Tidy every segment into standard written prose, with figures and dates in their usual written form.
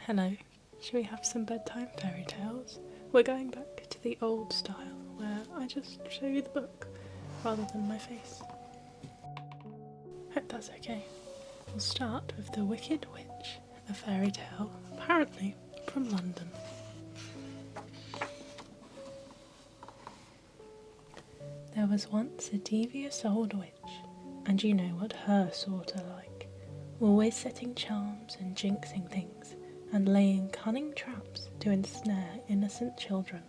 Hello, shall we have some bedtime fairy tales? We're going back to the old style where I just show you the book rather than my face. Hope that's okay. We'll start with The Wicked Witch, a fairy tale apparently from London. There was once a devious old witch, and you know what her sort are like, always setting charms and jinxing things, and laying cunning traps to ensnare innocent children.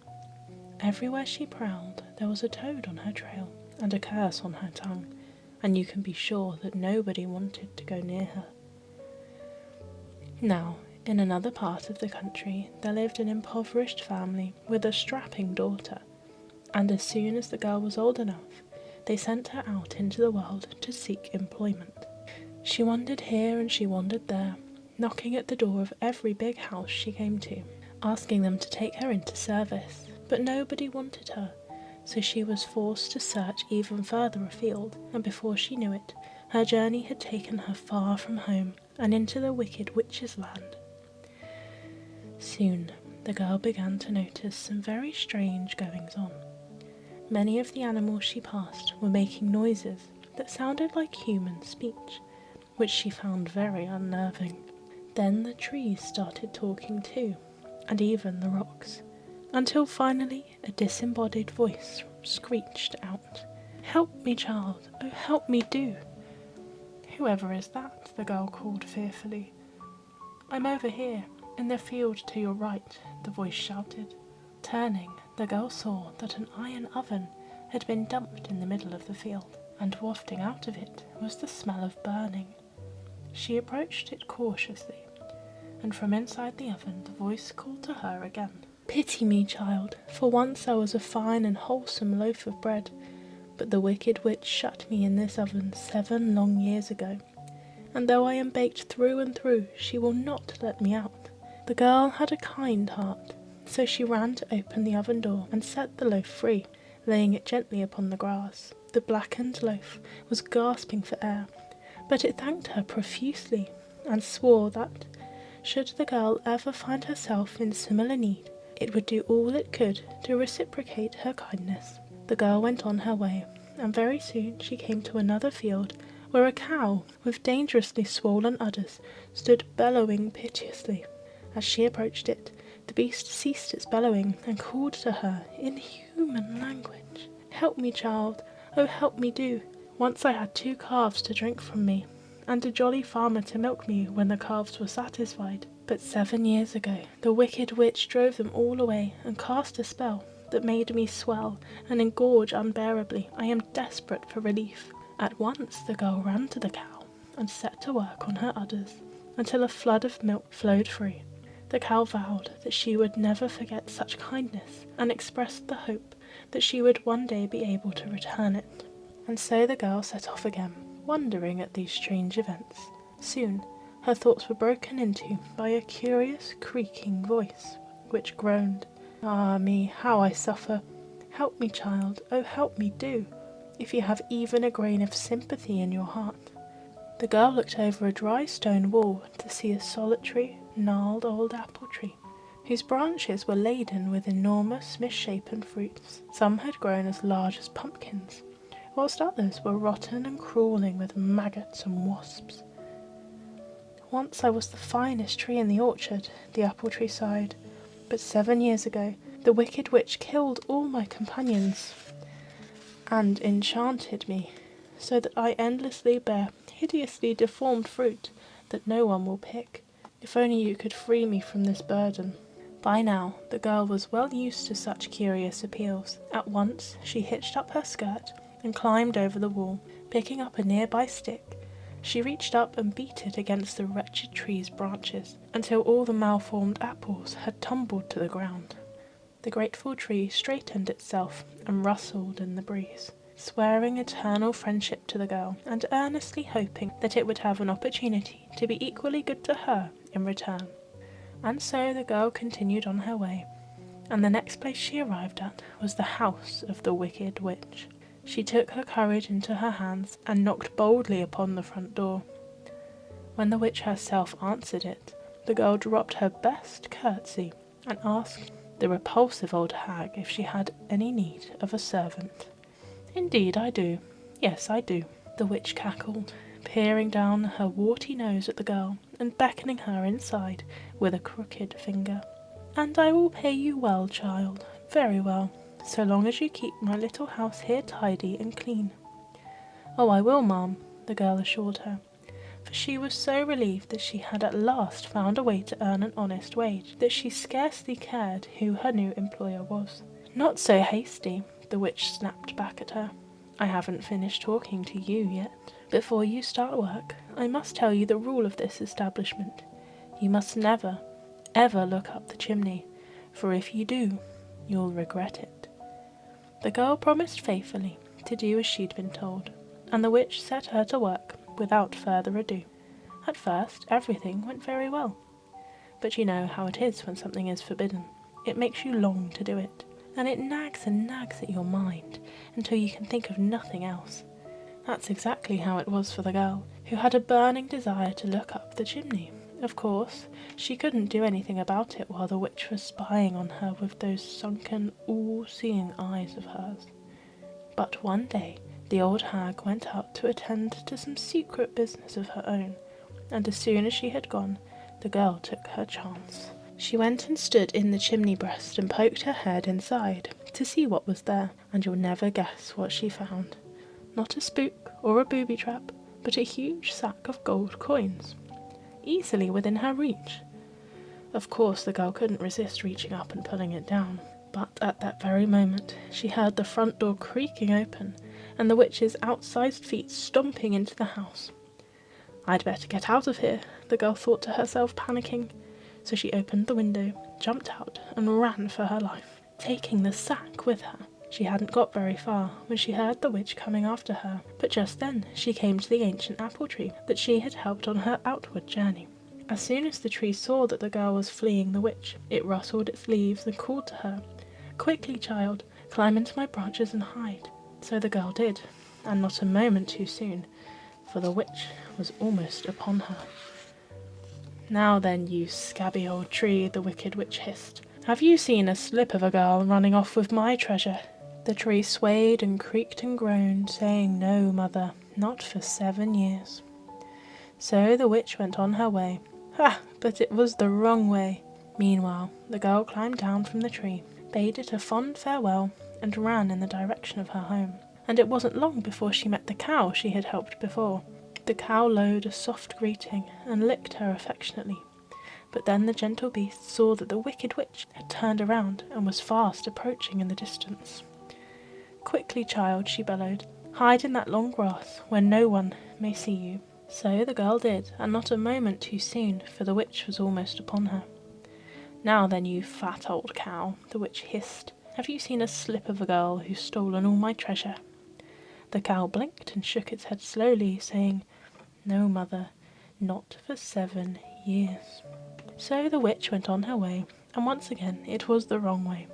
Everywhere she prowled there was a toad on her trail, and a curse on her tongue, and you can be sure that nobody wanted to go near her. Now, in another part of the country there lived an impoverished family with a strapping daughter, and as soon as the girl was old enough, they sent her out into the world to seek employment. She wandered here and she wandered there, knocking at the door of every big house she came to, asking them to take her into service, but nobody wanted her, so she was forced to search even further afield, and before she knew it, her journey had taken her far from home and into the Wicked Witch's land. Soon, the girl began to notice some very strange goings-on. Many of the animals she passed were making noises that sounded like human speech, which she found very unnerving. Then the trees started talking too, and even the rocks, until finally a disembodied voice screeched out, "Help me, child, oh help me do!" "Whoever is that?" the girl called fearfully. "I'm over here, in the field to your right," the voice shouted. Turning, the girl saw that an iron oven had been dumped in the middle of the field, and wafting out of it was the smell of burning. She approached it cautiously, and from inside the oven the voice called to her again. "Pity me, child, for once I was a fine and wholesome loaf of bread, but the Wicked Witch shut me in this oven 7 long years ago, and though I am baked through and through, she will not let me out." The girl had a kind heart, so she ran to open the oven door and set the loaf free, laying it gently upon the grass. The blackened loaf was gasping for air, but it thanked her profusely, and swore that, should the girl ever find herself in similar need, it would do all it could to reciprocate her kindness. The girl went on her way, and very soon she came to another field where a cow with dangerously swollen udders stood bellowing piteously. As she approached it, the beast ceased its bellowing and called to her in human language, "Help me, child, oh help me do! Once I had 2 calves to drink from me, and a jolly farmer to milk me when the calves were satisfied. But 7 years ago the Wicked Witch drove them all away and cast a spell that made me swell and engorge unbearably. I am desperate for relief." At once the girl ran to the cow and set to work on her udders until a flood of milk flowed free. The cow vowed that she would never forget such kindness, and expressed the hope that she would one day be able to return it. And so the girl set off again, wondering at these strange events. Soon her thoughts were broken into by a curious creaking voice, which groaned, "Ah me, how I suffer! Help me, child, oh help me do, if you have even a grain of sympathy in your heart." The girl looked over a dry stone wall to see a solitary, gnarled old apple tree, whose branches were laden with enormous misshapen fruits. Some had grown as large as pumpkins, whilst others were rotten and crawling with maggots and wasps. "Once I was the finest tree in the orchard," the apple tree sighed, "but 7 years ago the Wicked Witch killed all my companions and enchanted me, so that I endlessly bear hideously deformed fruit that no one will pick. If only you could free me from this burden." By now the girl was well used to such curious appeals. At once she hitched up her skirt and climbed over the wall. Picking up a nearby stick, she reached up and beat it against the wretched tree's branches until all the malformed apples had tumbled to the ground. The grateful tree straightened itself and rustled in the breeze, swearing eternal friendship to the girl and earnestly hoping that it would have an opportunity to be equally good to her in return. And so the girl continued on her way, and the next place she arrived at was the house of the Wicked Witch. She took her courage into her hands and knocked boldly upon the front door. When the witch herself answered it, The girl dropped her best curtsy and asked the repulsive old hag if she had any need of a servant. "Indeed I do. Yes, I do," the witch cackled, peering down her warty nose at the girl and beckoning her inside with a crooked finger. "And I will pay you well, child, very well, so long as you keep my little house here tidy and clean." "Oh, I will, ma'am," the girl assured her, for she was so relieved that she had at last found a way to earn an honest wage that she scarcely cared who her new employer was. "Not so hasty," the witch snapped back at her. "I haven't finished talking to you yet. Before you start work, I must tell you the rule of this establishment. You must never, ever look up the chimney, for if you do, you'll regret it." The girl promised faithfully to do as she'd been told, and the witch set her to work without further ado. At first, everything went very well. But you know how it is when something is forbidden. It makes you long to do it, and it nags and nags at your mind until you can think of nothing else. That's exactly how it was for the girl, who had a burning desire to look up the chimney. Of course, she couldn't do anything about it while the witch was spying on her with those sunken, all-seeing eyes of hers. But one day, the old hag went out to attend to some secret business of her own, and as soon as she had gone, the girl took her chance. She went and stood in the chimney breast and poked her head inside to see what was there, and you'll never guess what she found. Not a spook or a booby trap, but a huge sack of gold coins, easily within her reach. Of course, the girl couldn't resist reaching up and pulling it down, but at that very moment she heard the front door creaking open and the witch's outsized feet stomping into the house. "I'd better get out of here," the girl thought to herself, panicking. So she opened the window, jumped out, and ran for her life, taking the sack with her. She hadn't got very far when she heard the witch coming after her, but just then she came to the ancient apple tree that she had helped on her outward journey. As soon as the tree saw that the girl was fleeing the witch, it rustled its leaves and called to her, "Quickly, child, climb into my branches and hide." So the girl did, and not a moment too soon, for the witch was almost upon her. "Now then, you scabby old tree," the wicked witch hissed. "Have you seen a slip of a girl running off with my treasure?" The tree swayed and creaked and groaned, saying, "No, mother, not for 7 years." So the witch went on her way. Ha! But it was the wrong way. Meanwhile, the girl climbed down from the tree, bade it a fond farewell, and ran in the direction of her home. And it wasn't long before she met the cow she had helped before. The cow lowed a soft greeting and licked her affectionately. But then the gentle beast saw that the wicked witch had turned around and was fast approaching in the distance. "Quickly, child," she bellowed, "hide in that long grass where no one may see you." So the girl did, and not a moment too soon, for the witch was almost upon her. "Now then, you fat old cow," the witch hissed, "have you seen a slip of a girl who's stolen all my treasure?" The cow blinked and shook its head slowly, saying, "No, mother, not for 7 years." So the witch went on her way, and once again it was the wrong way.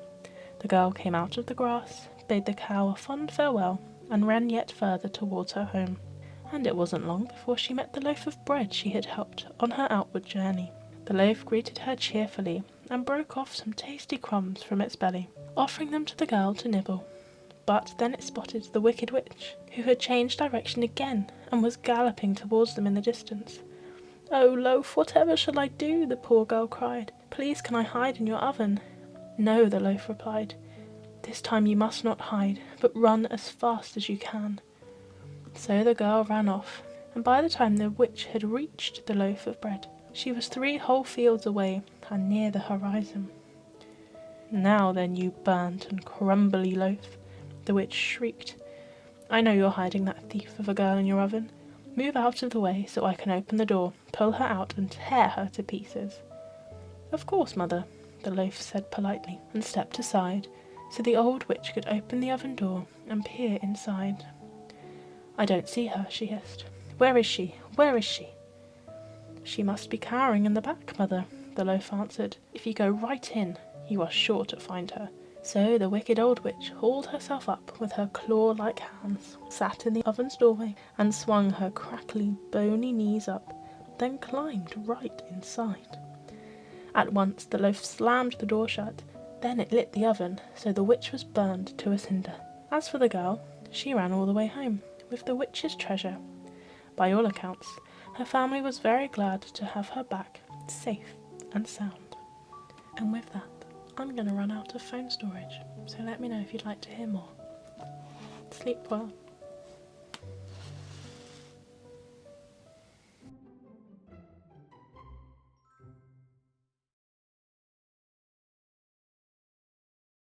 The girl came out of the grass, bade the cow a fond farewell, and ran yet further towards her home. And it wasn't long before she met the loaf of bread she had helped on her outward journey. The loaf greeted her cheerfully and broke off some tasty crumbs from its belly, offering them to the girl to nibble. But then it spotted the wicked witch, who had changed direction again and was galloping towards them in the distance. "Oh, loaf, whatever shall I do?" the poor girl cried. "Please can I hide in your oven?" "No," the loaf replied. "This time you must not hide, but run as fast as you can." So the girl ran off, and by the time the witch had reached the loaf of bread, she was 3 whole fields away and near the horizon. "Now then, you burnt and crumbly loaf," the witch shrieked. "I know you're hiding that thief of a girl in your oven. Move out of the way so I can open the door, pull her out, and tear her to pieces." "Of course, mother," the loaf said politely, and stepped aside so the old witch could open the oven door and peer inside. "I don't see her," she hissed. "Where is she? Where is she?" "She must be cowering in the back, mother," the loaf answered. "If you go right in, you are sure to find her." So the wicked old witch hauled herself up with her claw-like hands, sat in the oven's doorway, and swung her crackly, bony knees up, then climbed right inside. At once the loaf slammed the door shut, then it lit the oven, so the witch was burned to a cinder. As for the girl, she ran all the way home, with the witch's treasure. By all accounts, her family was very glad to have her back, safe and sound. And with that, I'm going to run out of phone storage, so let me know if you'd like to hear more. Sleep well.